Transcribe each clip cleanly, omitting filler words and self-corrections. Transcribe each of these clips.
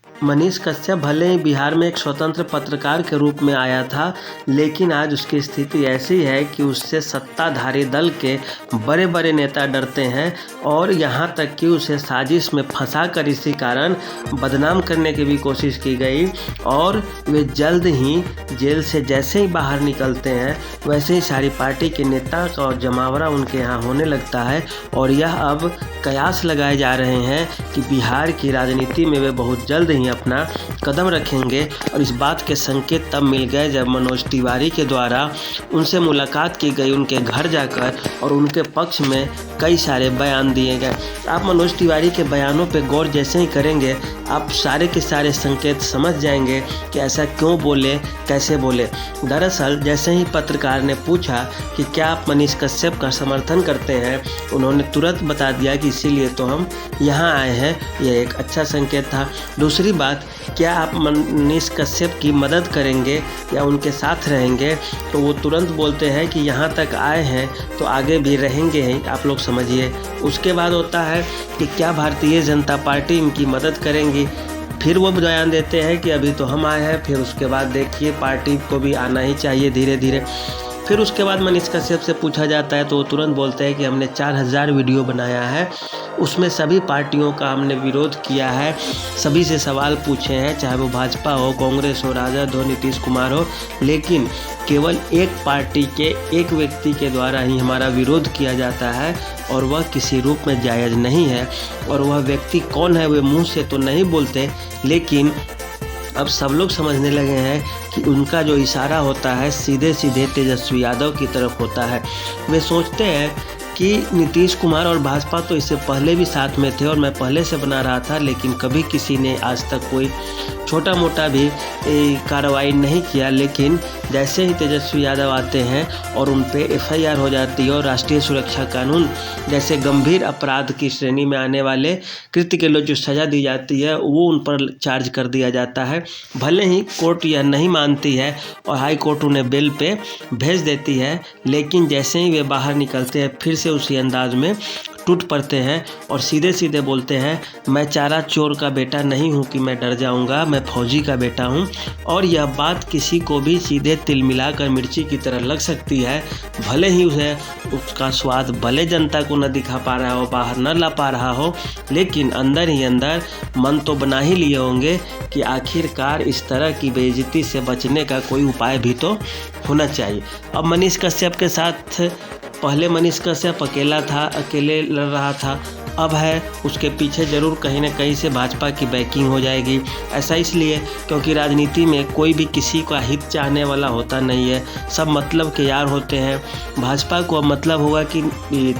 मनीष कश्यप भले ही बिहार में एक स्वतंत्र पत्रकार के रूप में आया था, लेकिन आज उसकी स्थिति ऐसी है कि उससे सत्ताधारी दल के बड़े बड़े नेता डरते हैं और यहाँ तक कि उसे साजिश में फंसाकर इसी कारण बदनाम करने की भी कोशिश की गई। और वे जल्द ही जेल से जैसे ही बाहर निकलते हैं वैसे ही सारी पार्टी के नेता का जमावड़ा उनके यहाँ होने लगता है। और यह अब कयास लगाए जा रहे हैं कि बिहार की राजनीति में वे बहुत जल्द ही अपना कदम रखेंगे। और इस बात के संकेत तब मिल गए जब मनोज तिवारी के द्वारा उनसे मुलाकात की गई उनके घर जाकर, और उनके पक्ष में कई सारे बयान दिए गए। आप मनोज तिवारी के बयानों पर गौर जैसे ही करेंगे आप सारे के सारे संकेत समझ जाएंगे कि ऐसा क्यों बोले, कैसे बोले। दरअसल जैसे ही पत्रकार ने पूछा कि क्या आप मनीष कश्यप का समर्थन करते हैं, उन्होंने तुरंत बता दिया कि इसीलिए तो हम यहाँ आए हैं। यह एक अच्छा संकेत था। दूसरी बात, क्या आप मनीष कश्यप की मदद करेंगे या उनके साथ रहेंगे, तो वो तुरंत बोलते हैं कि यहाँ तक आए हैं तो आगे भी रहेंगे ही, आप लोग समझिए। उसके बाद होता है कि क्या भारतीय जनता पार्टी इनकी मदद करेंगी, फिर वो बयान देते हैं कि अभी तो हम आए हैं। फिर उसके बाद देखिए पार्टी को भी आना ही चाहिए धीरे धीरे। फिर उसके बाद मनीष कश्यप से पूछा जाता है तो वो तुरंत बोलते हैं कि हमने 4000 वीडियो बनाया है, उसमें सभी पार्टियों का हमने विरोध किया है, सभी से सवाल पूछे हैं, चाहे वो भाजपा हो, कांग्रेस हो, राजद हो, नीतीश कुमार हो, लेकिन केवल एक पार्टी के एक व्यक्ति के द्वारा ही हमारा विरोध किया जाता है और वह किसी रूप में जायज़ नहीं है। और वह व्यक्ति कौन है वे मुँह से तो नहीं बोलते, लेकिन अब सब लोग समझने लगे हैं कि उनका जो इशारा होता है सीधे सीधे तेजस्वी यादव की तरफ होता है। वे सोचते हैं कि नीतीश कुमार और भाजपा तो इससे पहले भी साथ में थे और मैं पहले से बना रहा था, लेकिन कभी किसी ने आज तक कोई छोटा मोटा भी कार्रवाई नहीं किया। लेकिन जैसे ही तेजस्वी यादव आते हैं और उन पे FIR हो जाती है और राष्ट्रीय सुरक्षा कानून जैसे गंभीर अपराध की श्रेणी में आने वाले कृत्य के लिए जो सज़ा दी जाती है वो उन पर चार्ज कर दिया जाता है। भले ही कोर्ट यह नहीं मानती है और हाई कोर्ट उन्हें बेल पे भेज देती है, लेकिन जैसे ही वे बाहर निकलते हैं फिर से उसी अंदाज में टूट पड़ते हैं और सीधे सीधे बोलते हैं, मैं चारा चोर का बेटा नहीं हूँ कि मैं डर जाऊँगा, मैं फौजी का बेटा हूँ। और यह बात किसी को भी सीधे तिल मिलाकर मिर्ची की तरह लग सकती है, भले ही उसे उसका स्वाद भले जनता को न दिखा पा रहा हो, बाहर न ला पा रहा हो, लेकिन अंदर ही अंदर मन तो बना ही लिए होंगे कि आखिरकार इस तरह की बेइज्जती से बचने का कोई उपाय भी तो होना चाहिए। अब मनीष कश्यप के साथ पहले मनीष कश्यप अकेला था, अकेले लड़ रहा था, अब है उसके पीछे ज़रूर कहीं ना कहीं से भाजपा की बैकिंग हो जाएगी। ऐसा इसलिए क्योंकि राजनीति में कोई भी किसी का हित चाहने वाला होता नहीं है, सब मतलब के यार होते हैं। भाजपा को अब मतलब होगा कि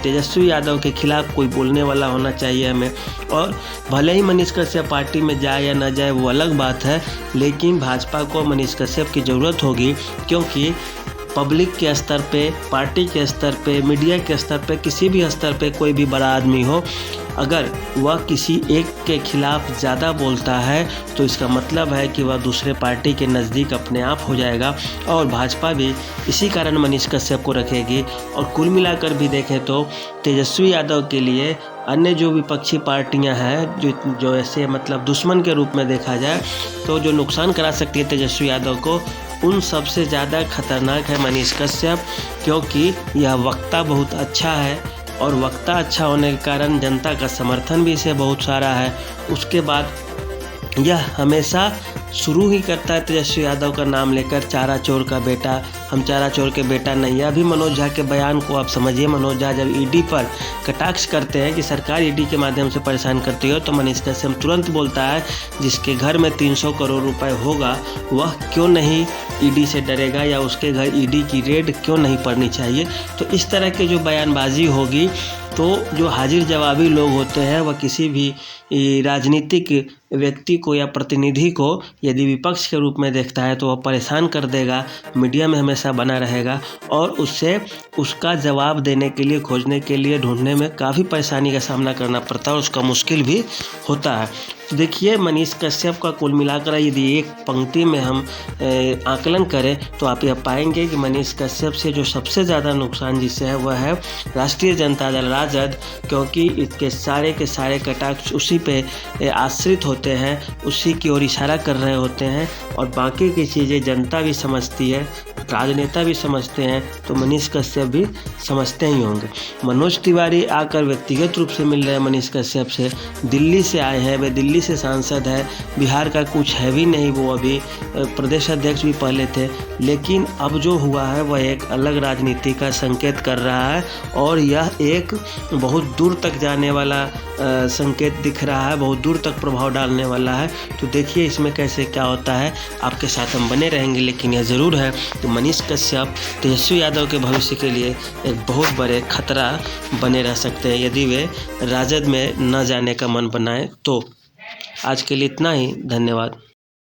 तेजस्वी यादव के खिलाफ कोई बोलने वाला होना चाहिए हमें। और भले ही मनीष कश्यप पार्टी में जाए या न जाए वो अलग बात है, लेकिन भाजपा को मनीष कश्यप की ज़रूरत होगी, क्योंकि पब्लिक के स्तर पे, पार्टी के स्तर पे, मीडिया के स्तर पे, किसी भी स्तर पे कोई भी बड़ा आदमी हो, अगर वह किसी एक के खिलाफ ज़्यादा बोलता है तो इसका मतलब है कि वह दूसरे पार्टी के नज़दीक अपने आप हो जाएगा। और भाजपा भी इसी कारण मनीष कश्यप को रखेगी। और कुल मिलाकर भी देखें तो तेजस्वी यादव के लिए अन्य जो विपक्षी पार्टियां हैं जो ऐसे मतलब दुश्मन के रूप में देखा जाए तो जो नुकसान करा सकती है तेजस्वी यादव को, उन सबसे ज़्यादा खतरनाक है मनीष कश्यप, क्योंकि यह वक्ता बहुत अच्छा है और वक्ता अच्छा होने के कारण जनता का समर्थन भी इसे बहुत सारा है। उसके बाद यह हमेशा शुरू ही करता है तेजस्वी यादव का नाम लेकर, चारा चोर का बेटा, हम चारा चोर के बेटा नहीं है। अभी मनोज झा के बयान को आप समझिए, मनोज झा जब ईडी पर कटाक्ष करते हैं कि सरकार ईडी के माध्यम से परेशान करती हो, तो मनीष कश्यप तुरंत बोलता है जिसके घर में 300 करोड़ रुपए होगा वह क्यों नहीं ईडी से डरेगा या उसके घर ईडी की रेड क्यों नहीं पड़नी चाहिए। तो इस तरह के जो बयानबाजी होगी तो जो हाजिर जवाबी लोग होते हैं वह किसी भी राजनीतिक व्यक्ति को या प्रतिनिधि को यदि विपक्ष के रूप में देखता है तो वह परेशान कर देगा, मीडिया में हमेशा बना रहेगा और उससे उसका जवाब देने के लिए, खोजने के लिए, ढूंढने में काफ़ी परेशानी का सामना करना पड़ता है और उसका मुश्किल भी होता है। तो देखिए मनीष कश्यप का कुल मिलाकर यदि एक पंक्ति में हम आकलन करें तो आप यह पाएंगे कि मनीष कश्यप से जो सबसे ज़्यादा नुकसान जिससे है वह है राष्ट्रीय जनता दल राजद, क्योंकि इसके सारे के सारे कटाक्ष उसी पे आश्रित होते हैं, उसी की ओर इशारा कर रहे होते हैं और बाकी की चीज़ें जनता भी समझती है, राजनेता भी समझते हैं, तो मनीष कश्यप भी समझते ही होंगे। मनोज तिवारी आकर व्यक्तिगत रूप से मिल रहे हैं मनीष कश्यप से, दिल्ली से आए हैं, वे दिल्ली से सांसद है, बिहार का कुछ है भी नहीं, वो अभी प्रदेश अध्यक्ष भी पहले थे, लेकिन अब जो हुआ है वह एक अलग राजनीति का संकेत कर रहा है और यह एक बहुत दूर तक जाने वाला संकेत दिख रहा है, बहुत दूर तक प्रभाव डालने वाला है। तो देखिए इसमें कैसे क्या होता है, आपके साथ हम बने रहेंगे। लेकिन यह ज़रूर है कि मनीष कश्यप तेजस्वी यादव के भविष्य के लिए एक बहुत बड़े खतरा बने रह सकते हैं यदि वे राजद में न जाने का मन बनाए तो। आज के लिए इतना ही, धन्यवाद।